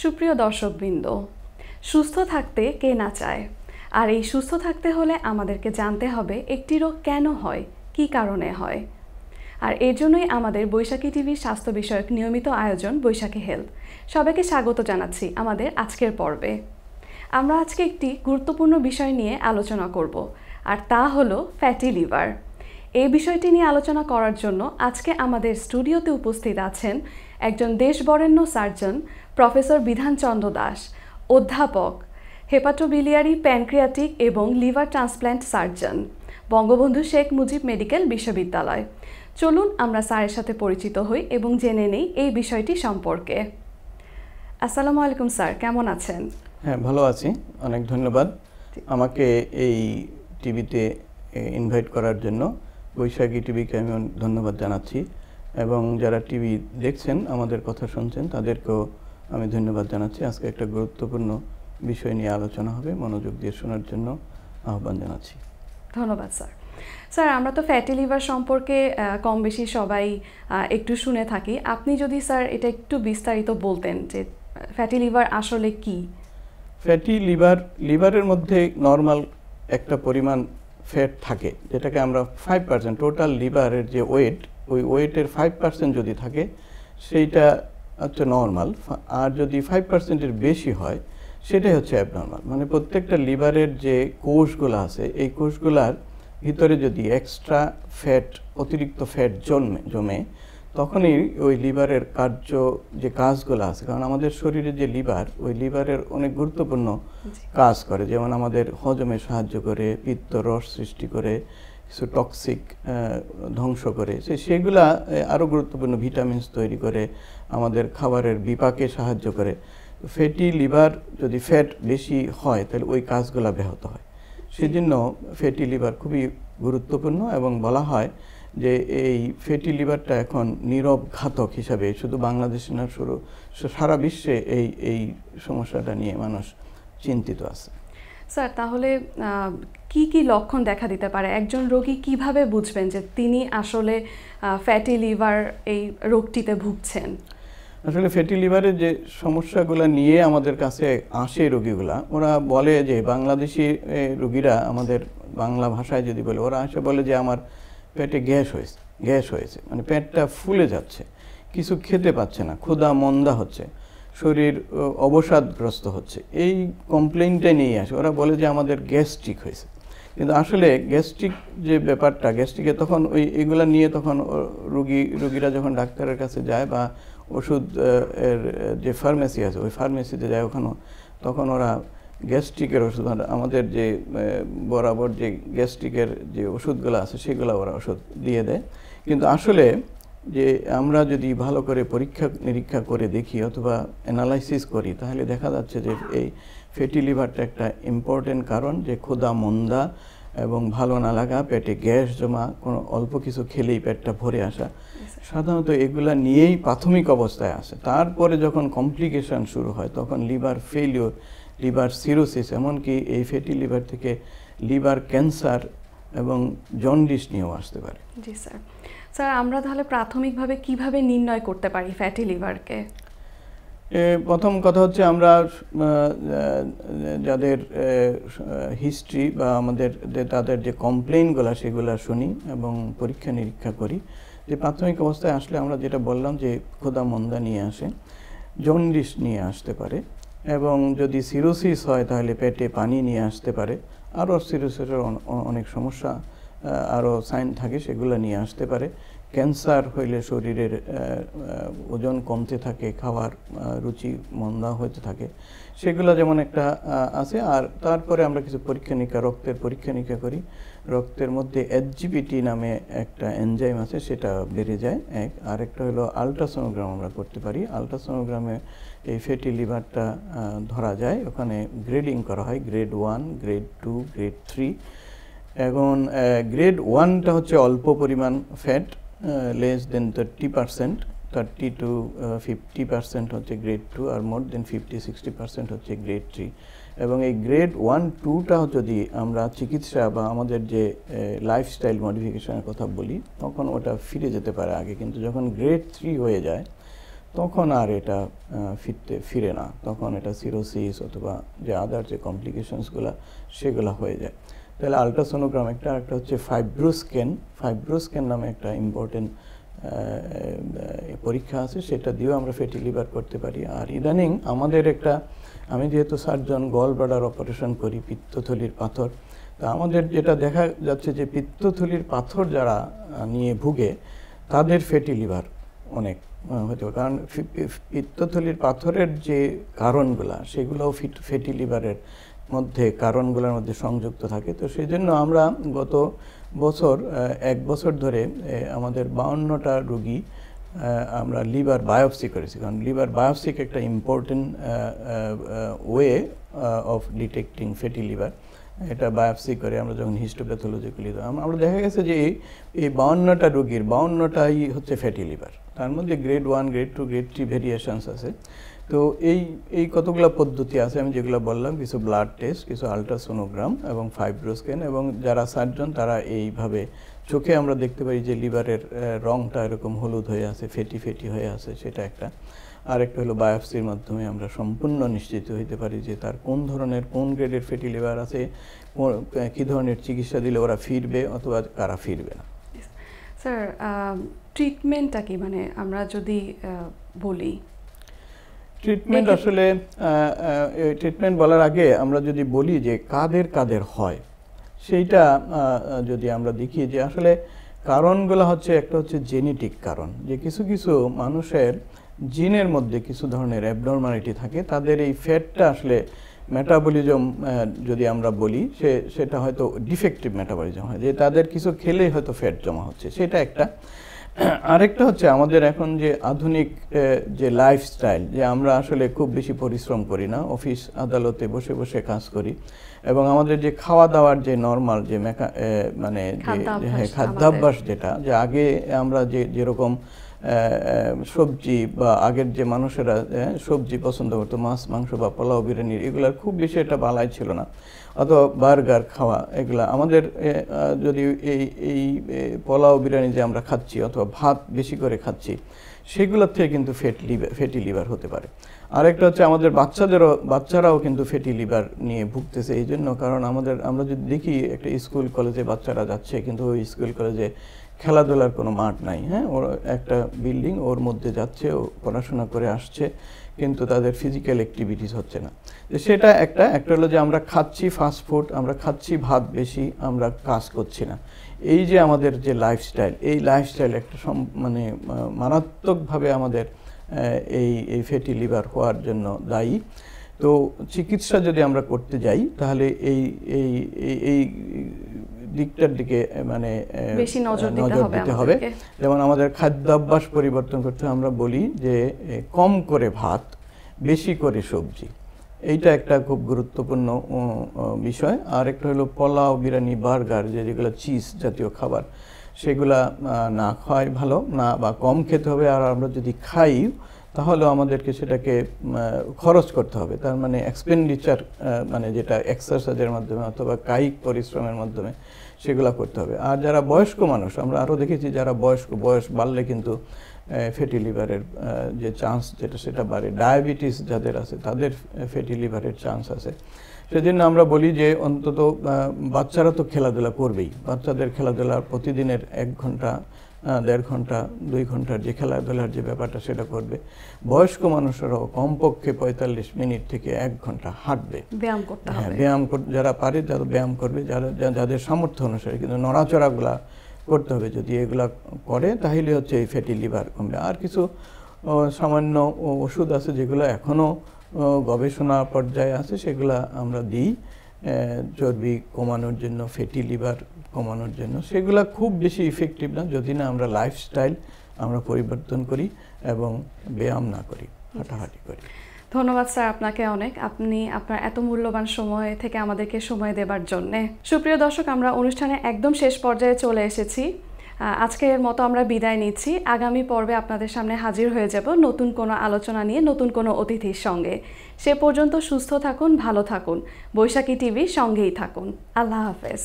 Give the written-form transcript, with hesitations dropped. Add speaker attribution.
Speaker 1: সুপ্রিয় দর্শকবৃন্দ, সুস্থ থাকতে কে না চায়? আর এই সুস্থ থাকতে হলে আমাদেরকে জানতে হবে একটি রোগ কেন হয়, কী কারণে হয়। আর এর জন্যই আমাদের বৈশাখী টিভির স্বাস্থ্য বিষয়ক নিয়মিত আয়োজন বৈশাখী হেলথ। সবাইকে স্বাগত জানাচ্ছি আমাদের আজকের পর্বে। আমরা আজকে একটি গুরুত্বপূর্ণ বিষয় নিয়ে আলোচনা করব, আর তা হলো ফ্যাটি লিভার। এই বিষয়টি নিয়ে আলোচনা করার জন্য আজকে আমাদের স্টুডিওতে উপস্থিত আছেন একজন দেশবরেণ্য সার্জন প্রফেসর বিধানচন্দ্র দাস, অধ্যাপক, হেপাটোবিলিয়ারি, প্যানক্রিয়াটিক এবং liver transplant surgeon, Bangabandhu Sheikh Mujib medical বিশ্ববিদ্যালয়। চলুন আমরা স্যারের সাথে পরিচিত হই এবং জেনে নেই এই বিষয়টি সম্পর্কে। আসসালামু আলাইকুম স্যার, কেমন আছেন?
Speaker 2: হ্যাঁ, ভালো আছি, অনেক ধন্যবাদ আমাকে এই টিভিতে ইনভাইট করার জন্য। বৈশাখী টিভিকে আমি ধন্যবাদ জানাচ্ছি এবং যারা টিভি দেখছেন, আমাদের কথা শুনছেন, তাদেরকেও আমি ধন্যবাদ জানাচ্ছি। আজকে একটা গুরুত্বপূর্ণ বিষয় নিয়ে আলোচনা হবে, মনোযোগ দিয়ে শোনার জন্য আহ্বান জানাচ্ছি।
Speaker 1: ধন্যবাদ স্যার। স্যার, আমরা তো ফ্যাটি লিভার সম্পর্কে কম বেশি সবাই একটু শুনে থাকি। আপনি যদি স্যার এটা একটু বিস্তারিত বলতেন যে ফ্যাটি লিভার আসলে কি?
Speaker 2: ফ্যাটি লিভারের মধ্যে নর্মাল একটা পরিমাণ ফ্যাট থাকে, যেটাকে আমরা 5%, টোটাল লিভারের যে ওয়েট, ওই ওয়েটের 5% যদি থাকে সেইটা হচ্ছে নর্মাল। আর যদি 5%-এর বেশি হয় সেটাই হচ্ছে অ্যাবনর্মাল। মানে প্রত্যেকটা লিভারের যে কোষগুলো আছে, এই কোষগুলার ভিতরে যদি এক্সট্রা ফ্যাট, অতিরিক্ত ফ্যাট জমে, তখনই ওই লিভারের যে কাজগুলো আছে, কারণ আমাদের শরীরে যে লিভার, ওই লিভারের অনেক গুরুত্বপূর্ণ কাজ করে। যেমন আমাদের হজমে সাহায্য করে, পিত্ত রস সৃষ্টি করে, কিছু টক্সিক ধ্বংস করে, সেগুলা আরও গুরুত্বপূর্ণ ভিটামিনস তৈরি করে, আমাদের খাবারের বিপাকে সাহায্য করে। ফ্যাটি লিভার যদি ফ্যাট বেশি হয় তাহলে ওই কাজগুলো ব্যাহত হয়। সেজন্য ফ্যাটি লিভার খুবই গুরুত্বপূর্ণ এবং বলা হয় যে এই ফ্যাটি লিভারটা এখন নীরব ঘাতক হিসাবে শুধু বাংলাদেশে না, সারা বিশ্বে এই সমস্যাটা নিয়ে মানুষ চিন্তিত আছে।
Speaker 1: স্যার, তাহলে কি কি লক্ষণ দেখা দিতে পারে? একজন রোগী কিভাবে বুঝবেন যে তিনি আসলে ফ্যাটি লিভার এই রোগটিতে ভুগছেন?
Speaker 2: আসলে ফ্যাটি লিভারের যে সমস্যাগুলো নিয়ে আমাদের কাছে আসে রোগীগুলা, ওরা বলে যে বাংলাদেশি রোগীরা, আমাদের বাংলা ভাষায় যদি বলে, ওরা আসে বলে যে আমার পেটে গ্যাস হয়েছে, মানে পেটটা ফুলে যাচ্ছে, কিছু খেতে পাচ্ছে না, ক্ষুধা মন্দা হচ্ছে, শরীর অবসাদগ্রস্ত হচ্ছে, এই কমপ্লেইনটা নিয়ে আসে। ওরা বলে যে আমাদের গ্যাস্ট্রিক হয়েছে। কিন্তু আসলে গ্যাস্ট্রিক যে ব্যাপারটা, গ্যাস্ট্রিকে তখন এগুলা নিয়ে তখন রোগীরা যখন ডাক্তারের কাছে যায় বা ওষুধ এর যে ফার্মেসি আছে, ওই ফার্মেসিতে যায়, তখন ওরা গ্যাস্ট্রিকের ওষুধ, আমাদের যে বরাবর যে গ্যাস্ট্রিকের যে ওষুধগুলো আছে সেগুলো ওরা ওষুধ দিয়ে দেয়। কিন্তু আসলে যে আমরা যদি ভালো করে পরীক্ষা নিরীক্ষা করে দেখি অথবা অ্যানালাইসিস করি, তাহলে দেখা যাচ্ছে যে এই ফ্যাটি লিভারটা একটা ইম্পর্টেন্ট কারণ, যে ক্ষুধা মন্দা এবং ভালো না লাগা, পেটে গ্যাস জমা, কোনো অল্প কিছু খেলেই পেটটা ভরে আসা, সাধারণত এগুলা নিয়েই প্রাথমিক অবস্থায় আসে। তারপরে যখন কমপ্লিকেশন শুরু হয় তখন লিভার ফেলিওর, লিভার সিরোসিস, এমনকি এই ফ্যাটি লিভার থেকে লিভার ক্যান্সার এবং জন্ডিস নিয়েও আসতে পারে।
Speaker 1: জি স্যার। স্যার, আমরা তাহলে প্রাথমিকভাবে কিভাবে নির্ণয় করতে পারি ফ্যাটি লিভারকে?
Speaker 2: প্রথম কথা হচ্ছে, আমরা যাদের হিস্ট্রি বা তাদের যে কমপ্লেইনগুলো সেগুলো শুনি এবং পরীক্ষা নিরীক্ষা করি। যে প্রাথমিক অবস্থায় আসলে আমরা যেটা বললাম যে ক্ষুধা মন্দা নিয়ে আসে, জন্ডিস নিয়ে আসতে পারে, এবং যদি সিরোসিস হয় তাহলে পেটে পানি নিয়ে আসতে পারে। আরও সিরোসিসের অনেক সমস্যা, আরও সাইন থাকে, সেগুলো নিয়ে আসতে পারে। ক্যান্সার হইলে শরীরের ওজন কমতে থাকে, খাওয়ার রুচি মন্দা হতে থাকে, সেগুলো যেমন একটা আছে। আর তারপরে আমরা কিছু পরীক্ষা নিরীক্ষা, রক্তের পরীক্ষা নিরীক্ষা করি। রক্তের মধ্যে SGPT নামে একটা এনজাইম আছে, সেটা বেড়ে যায় এক। আর একটা হলো আলট্রাসোনোগ্রাম আমরা করতে পারি। আলট্রাসোনোগ্রামে এই ফ্যাটি লিভারটা ধরা যায়, ওখানে গ্রেডিং করা হয়, গ্রেড 1, গ্রেড 2, গ্রেড 3। এবং গ্রেড 1টা হচ্ছে অল্প পরিমাণ ফ্যাট, লেস দেন 30%, 30 to 50% হচ্ছে গ্রেড 2, আর মোর দেন 50-60% হচ্ছে গ্রেড 3। এবং এই গ্রেড 1-2টা যদি আমরা চিকিৎসা বা আমাদের যে লাইফস্টাইল মডিফিকেশনের কথা বলি, তখন ওটা ফিরে যেতে পারে আগে। কিন্তু যখন গ্রেড 3 হয়ে যায় তখন আর এটা ফিরে না, তখন এটা সিরোসিস অথবা যে আদার যে কমপ্লিকেশনসগুলো সেগুলো হয়ে যায়। তাহলে আলট্রাসোনোগ্রাম একটা হচ্ছে ফাইব্রোস্ক্যান নামে একটা ইম্পর্টেন্ট পরীক্ষা আছে, সেটা দিয়েও আমরা ফ্যাটি লিভার করতে পারি। আর ইদানিং আমাদের আমি যেহেতু সার্জন, গল ব্লাডার অপারেশন করি, পিত্তথলির পাথর, তা আমাদের যেটা দেখা যাচ্ছে যে পিত্তথলির পাথর যারা নিয়ে ভুগে তাদের ফ্যাটি লিভার অনেক হতে পারে, কারণ পিত্তথলির পাথরের যে কারণগুলা সেগুলোও ফ্যাটি লিভারের কারণগুলোর মধ্যে সংযুক্ত থাকে। তো সেই জন্য আমরা গত বছর 1 বছর ধরে আমাদের 52টা রোগী আমরা লিভার বায়োপসি করেছি, কারণ লিভার বায়োপসি একটা important way of detecting fatty liver. এটা বায়োপসি করে আমরা যখন হিস্টোপ্যাথোলজি করি, আমরা দেখা গেছে যে এই 52টা রোগীর 52টাই হচ্ছে ফ্যাটি লিভার। তার মধ্যে গ্রেড 1, গ্রেড 2, গ্রেড 3 ভেরিয়েশনস আছে। তো এই কতগুলো পদ্ধতি আছে আমি যেগুলো বললাম, কিছু ব্লাড টেস্ট, কিছু আলট্রাসোনোগ্রাম এবং ফাইব্রোস্ক্যান, এবং যারা সার্জন তারা এইভাবে চোখে আমরা দেখতে পাই যে লিভারের রংটা এরকম হলুদ হয়ে আছে, ফেটি হয়ে আছে, সেটা একটা। আরেকটা হলো বায়োপসির মাধ্যমে আমরা সম্পূর্ণ নিশ্চিত হইতে পারি যে তার কোন গ্রেডের ফ্যাটি লিভার আছে, কী ধরনের চিকিৎসা দিলে ওরা ফিরবে অথবা কারা ফিরবে না।
Speaker 1: স্যার, ট্রিটমেন্টটা কি, মানে আমরা যদি বলি
Speaker 2: ট্রিটমেন্ট, আসলে ট্রিটমেন্ট বলার আগে আমরা যদি বলি যে কাদের হয়, সেইটা যদি আমরা দেখি যে আসলে কারণগুলো হচ্ছে একটা হচ্ছে জেনেটিক কারণ, যে কিছু মানুষের জিনের মধ্যে কিছু ধরনের অ্যাবনর্মালিটি থাকে, তাদের এই ফ্যাটটা আসলে মেটাবলিজম যদি আমরা বলি সেটা হয়তো ডিফেক্টিভ মেটাবলিজম হয়, যে তাদের কিছু খেলেই হয়তো ফ্যাট জমা হচ্ছে, সেটা একটা। আরেকটা হচ্ছে আমাদের এখন যে আধুনিক যে লাইফস্টাইল, যে আমরা আসলে খুব বেশি পরিশ্রম করি না, অফিস আদালতে বসে বসে কাজ করি, এবং আমাদের যে খাওয়া দাওয়ার যে নর্মাল যে খাদ্যাভ্যাস, যেটা যে আগে আমরা যেরকম সবজি বা আগের যে মানুষেরা সবজি পছন্দ করতো, মাছ মাংস বা পোলাও বিরিয়ানি, এগুলার খুব বেশি একটা বালাই ছিল না, অথবা বার্গার খাওয়া, এগুলা আমাদের যদি এই পোলাও বিরিয়ানি যে আমরা খাচ্ছি অথবা ভাত বেশি করে খাচ্ছি, সেগুলোর থেকে কিন্তু ফ্যাটি লিভার হতে পারে। আরেকটা হচ্ছে আমাদের বাচ্চারাও কিন্তু ফ্যাটি লিভার নিয়ে ভুগতেছে, এই জন্য কারণ আমরা যদি দেখি একটা স্কুল কলেজে বাচ্চারা যাচ্ছে, কিন্তু ওই স্কুল কলেজে খেলাধুলার কোনো মাঠ নাই, হ্যাঁ, ওর একটা বিল্ডিং, ওর মধ্যে যাচ্ছে, ও পড়াশোনা করে আসছে, কিন্তু তাদের ফিজিক্যাল অ্যাক্টিভিটিস হচ্ছে না। তো সেটা একটা হলো যে আমরা খাচ্ছি ফাস্ট ফুড, আমরা খাচ্ছি ভাত বেশি, আমরা কাজ করছি না। এই যে আমাদের যে লাইফস্টাইল একটা মারাত্মকভাবে আমাদের এই ফ্যাটি লিভার হওয়ার জন্য দায়ী। তো চিকিৎসা যদি আমরা করতে যাই তাহলে এই দিকটার দিকে
Speaker 1: বেশি নজর
Speaker 2: দিতে হবে। যেমন আমাদের খাদ্যাভ্যাস পরিবর্তন করতে, আমরা বলি যে কম করে ভাত, বেশি করে সবজি, এইটা একটা খুব গুরুত্বপূর্ণ বিষয়। আর একটা হলো পোলাও বিরিয়ানি বার্গার, যেগুলো চিজ জাতীয় খাবার, সেগুলা না খাওয়াই ভালো, না বা কম খেতে হবে। আর আমরা যদি খাই তাহলে আমাদেরকে সেটাকে খরচ করতে হবে, তার এক্সপেন্ডিচার যেটা এক্সারসাইজের মাধ্যমে অথবা কায়িক পরিশ্রমের মাধ্যমে সেগুলো করতে হবে। আর যারা বয়স্ক মানুষ, আমরা আরও দেখেছি যারা বয়স বাড়লে কিন্তু ফ্যাটি লিভারের যে চান্স সেটা বাড়ে। ডায়াবেটিস যাদের আছে তাদের ফ্যাটি লিভারের চান্স আছে। সেজন্য আমরা বলি যে অন্তত বাচ্চারা তো খেলাধুলা করবেই, বাচ্চাদের খেলাধুলা প্রতিদিনের 1 ঘন্টা 1.5 ঘন্টা 2 ঘন্টার যে খেলাধুলার যে ব্যাপারটা সেটা করবে। বয়স্ক মানুষেরাও কমপক্ষে 45 মিনিট থেকে 1 ঘন্টা হাঁটবে,
Speaker 1: ব্যায়াম করতে হবে।
Speaker 2: ব্যায়াম যারা পারে যারা ব্যায়াম করবে, যাদের সামর্থ্য অনুসারে, কিন্তু নড়াচড়াগুলা করতে হবে। যদি এগুলা করে তাহলে হচ্ছে এই ফ্যাটি লিভার কমবে। আর কিছু সামান্য ওষুধ আছে যেগুলো এখনও গবেষণা পর্যায়ে আছে, সেগুলা আমরা দিই চর্বি কমানোর জন্য, ফ্যাটি লিভার কমানোর জন্য। সেগুলা খুব বেশি ইফেক্টিভ না যদি না আমরা লাইফস্টাইল আমরা পরিবর্তন করি এবং ব্যায়াম না করি, হাঁটাহাঁটি করি।
Speaker 1: ধন্যবাদ স্যার আপনাকে অনেক, আপনি আপনার এত মূল্যবান সময় থেকে আমাদেরকে সময় দেবার জন্যে। সুপ্রিয় দর্শক, আমরা অনুষ্ঠানে একদম শেষ পর্যায়ে চলে এসেছি। আজকের মতো আমরা বিদায় নিচ্ছি। আগামী পর্বে আপনাদের সামনে হাজির হয়ে যাব নতুন কোনো আলোচনা নিয়ে, নতুন কোনো অতিথির সঙ্গে। সে পর্যন্ত সুস্থ থাকুন, ভালো থাকুন, বৈশাখী টিভি সঙ্গেই থাকুন। আল্লাহ হাফেজ।